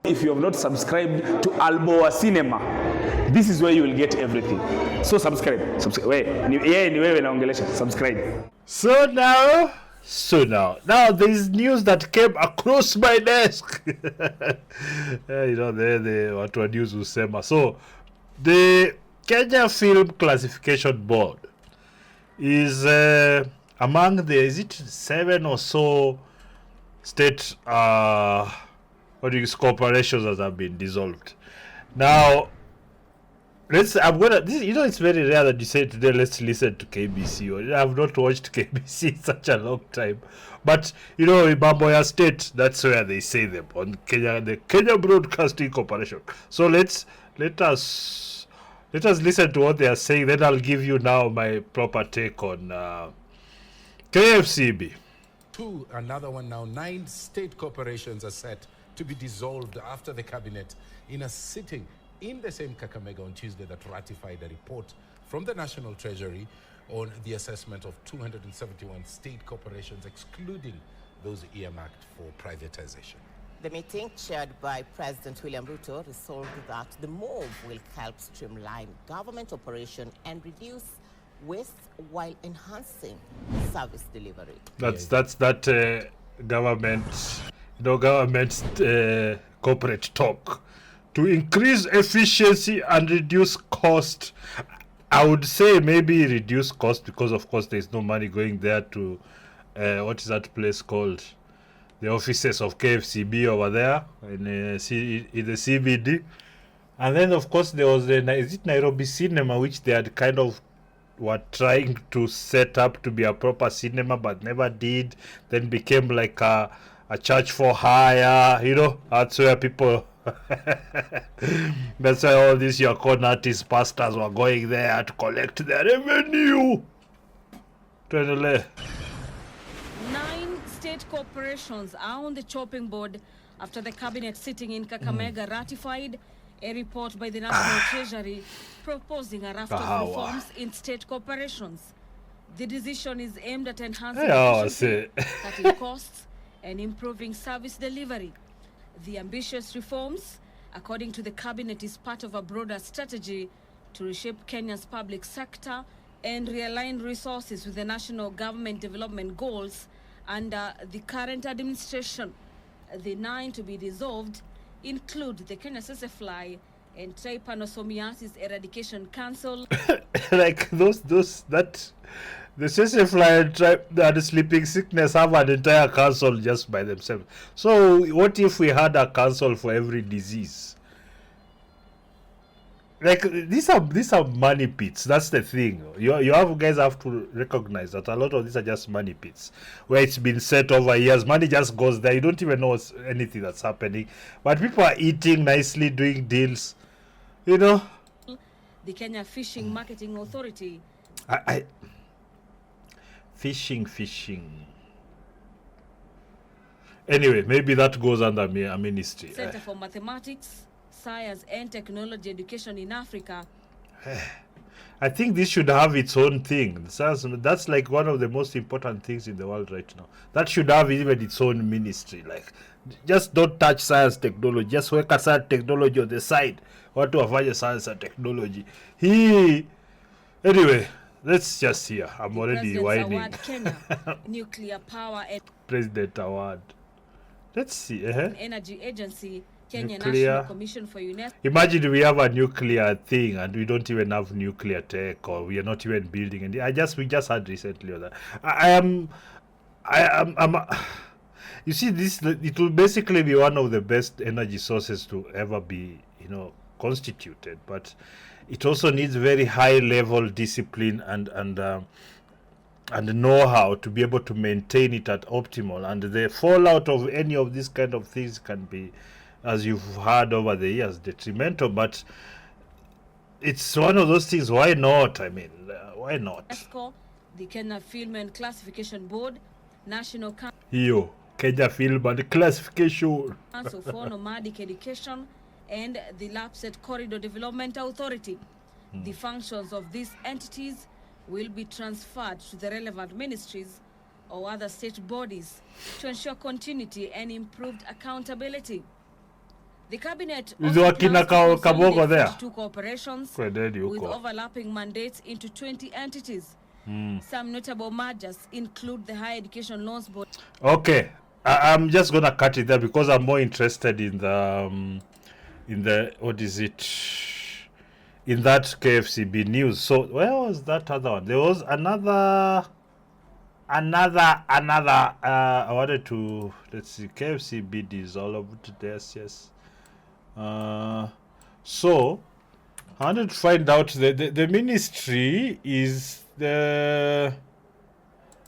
If you have not subscribed to Alboa Cinema, this is where you will get everything. So subscribe. Subscribe. So now there is news that came across my desk. The watu wa news husema. So the Kenya Film Classification Board is among the, is it 7 or so state corporations that have been dissolved. Now it's very rare that you say today let's listen to KBC. I've not watched KBC in such a long time, but in Mamboya State, that's where they say them, on Kenya, the Kenya Broadcasting Corporation. So let us listen to what they are saying. Then I'll give you now my proper take on KFCB. Another one now. 9 state corporations are set to be dissolved after the cabinet in a sitting in the same Kakamega on Tuesday that ratified a report from the National Treasury on the assessment of 271 state corporations, excluding those earmarked for privatization. The meeting, chaired by President William Ruto, resolved that the move will help streamline government operation and reduce waste while enhancing service delivery. That's government corporate talk. To increase efficiency and reduce cost. I would say maybe reduce cost because of course there's no money going there to what is that place called? The offices of KFCB over there in the CBD. And then of course there was is it Nairobi Cinema, which they had kind of were trying to set up to be a proper cinema but never did, then became like a church for hire, that's where people that's why all these your con artists, pastors were going there to collect their revenue. 9 state corporations are on the chopping board after the cabinet sitting in Kakamega ratified a report by the National Treasury proposing a raft of reforms in state corporations. The decision is aimed at enhancing efficiency, cutting costs, and improving service delivery. The ambitious reforms, according to the cabinet, is part of a broader strategy to reshape Kenya's public sector and realign resources with the national government development goals under the current administration. The 9 to be dissolved include the Kenya Sesefly and Trypanosomiasis Eradication Council. Like the Sesefly and the sleeping sickness have an entire council just by themselves. So what if we had a council for every disease? Like these are money pits. That's the thing. You guys have to recognize that a lot of these are just money pits where it's been set over years. Money just goes there. You don't even know anything that's happening. But people are eating nicely, doing deals. The Kenya Fishing Marketing Authority. Fishing. Anyway, maybe that goes under a ministry. Center for Mathematics, Science and Technology Education in Africa. I think this should have its own thing. That's like one of the most important things in the world right now. That should have even its own ministry. Like, just don't touch science technology. Just work at science technology on the side. What to avoid science and technology. Anyway, let's just hear. I'm already whining. Award Kenya, Nuclear Power and President Award. Let's see. Energy Agency, Kenya Nuclear. National Commission for UNESCO. Imagine we have a nuclear thing and we don't even have nuclear tech, or we are not even building it. We just had recently on that. You see, it will basically be one of the best energy sources to ever be, constituted, but it also needs very high level discipline and know-how to be able to maintain it at optimal. And the fallout of any of these kind of things can be, as you've heard over the years, detrimental. But it's one of those things. Why not? Why not? UNESCO, the Kenya Film and Classification Board, National Kenya Film and Classification Council for Nomadic Education, and the Lapset Corridor Development Authority. The functions of these entities will be transferred to the relevant ministries or other state bodies to ensure continuity and improved accountability. The cabinet With also wakina plans to Kabogo consolidate there. 42 corporations Kwendeni with huko. overlapping mandates into 20 entities. Some notable mergers include the Higher Education Loans Board. Okay, I'm just gonna cut it there because I'm more interested in the what is it? In that KFCB news. So where was that other one? There was another. I wanted to, let's see, KFCB dissolved. Yes. So I wanted to find out the ministry is the,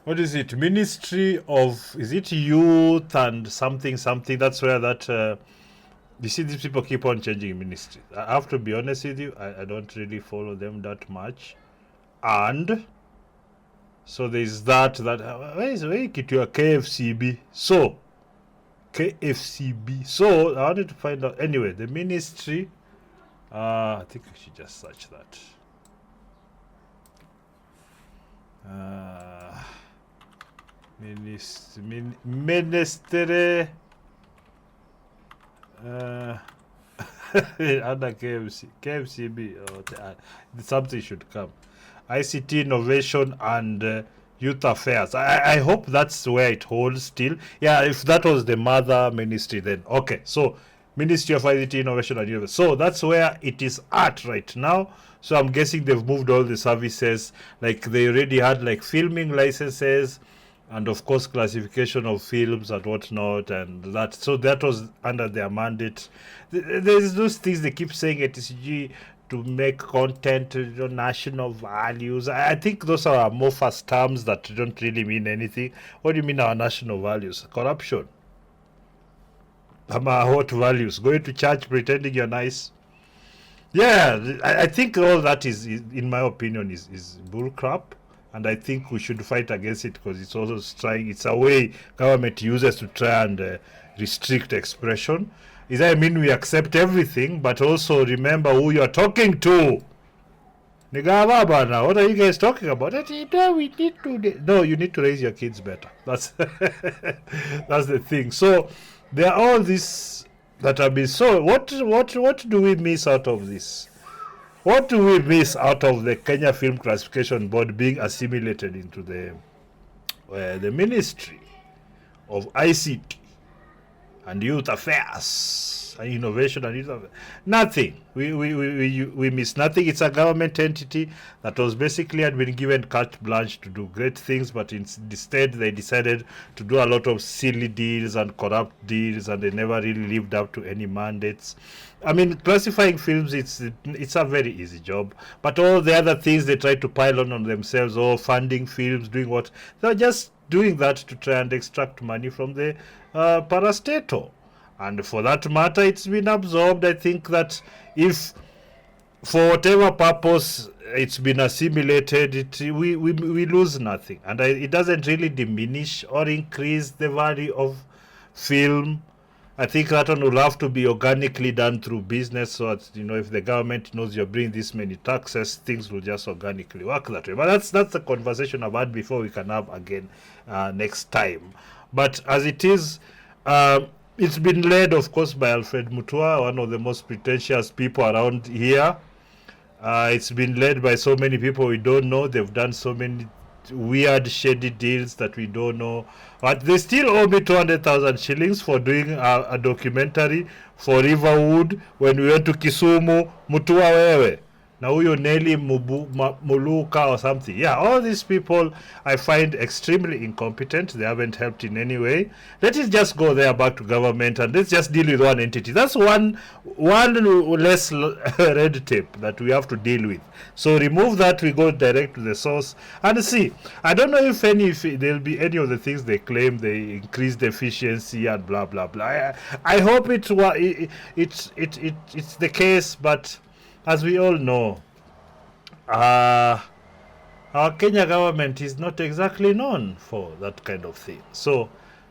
what is it? Ministry of, is it youth and something? That's where that, you see, these people keep on changing ministry. I have to be honest with you, I don't really follow them that much. And so there's that, where is it your KFCB? So, KFCB. So, I wanted to find out, anyway, the ministry, I think we should just search that. Ministry, under KFCB, something should come. ICT innovation and youth affairs. I hope that's where it holds still. Yeah, if that was the mother ministry, then okay. So Ministry of ICT innovation and youth. So that's where it is at right now. So I'm guessing they've moved all the services. Like they already had like filming licenses, and of course classification of films and whatnot, and that. So that was under their mandate. There's those things they keep saying at TCG to make content, national values. I think those are amorphous terms that don't really mean anything. What do you mean our national values? Corruption. What values? Going to church pretending you're nice. Yeah, I think all that is in my opinion, is bullcrap. And I think we should fight against it because it's also it's a way government uses to try and restrict expression. Is that I mean we accept everything, but also remember who you're talking to. Nigababa, what are you guys talking about? We need to. No, you need to raise your kids better. That's that's the thing. So there are all these that have been. So what do we miss out of this? What do we miss out of the Kenya Film Classification Board being assimilated into the Ministry of ICT and Youth Affairs and Innovation and Youth Affairs? Nothing. We miss nothing. It's a government entity that was basically had been given carte blanche to do great things, but instead they decided to do a lot of silly deals and corrupt deals, and they never really lived up to any mandates. I mean, classifying films, it's a very easy job. But all the other things they try to pile on themselves, or funding films, doing what? They're just doing that to try and extract money from the parastatal. And for that matter, it's been absorbed. I think that if, for whatever purpose it's been assimilated, we lose nothing. And it doesn't really diminish or increase the value of film. I think that one will have to be organically done through business, so that, if the government knows you're bringing this many taxes, things will just organically work that way. But that's a conversation I've had before we can have again next time. But as it is, it's been led, of course, by Alfred Mutua, one of the most pretentious people around here. It's been led by so many people we don't know. They've done so many weird, shady deals that we don't know. But they still owe me 200,000 shillings for doing a documentary for Riverwood when we went to Kisumu. Mutua wewe. Na huyo Nelly Muluka or something. Yeah, all these people I find extremely incompetent. They haven't helped in any way. Let us just go there back to government and let's just deal with one entity. That's one less red tape that we have to deal with. So remove that, we go direct to the source and see. I don't know if there'll be any of the things they claim they increased efficiency and blah blah blah. I hope it's the case, but as we all know, our Kenya government is not exactly known for that kind of thing. So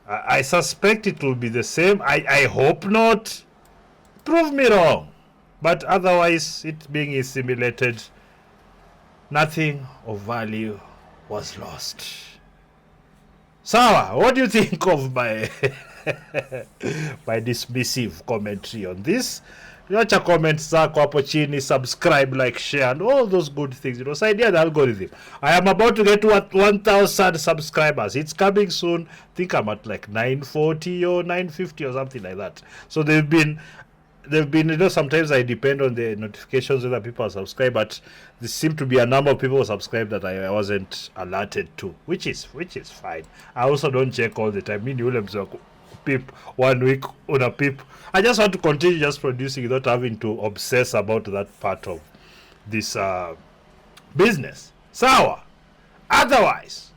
I suspect it will be the same. I hope not. Prove me wrong. But otherwise, it being assimilated, nothing of value was lost. Sawa, what do you think of my my dismissive commentary on this. Acha comments zako hapo chini, subscribe, like, share, and all those good things. Saidia the algorithm. I am about to get to 1,000 subscribers. It's coming soon. I think I'm at like 940 or 950 or something like that. So they've been, sometimes I depend on the notifications whether people are subscribed, but there seem to be a number of people subscribed that I wasn't alerted to, which is fine. I also don't check all the time. Peep 1 week on a peep. I just want to continue just producing without having to obsess about that part of this business. Sawa. Otherwise,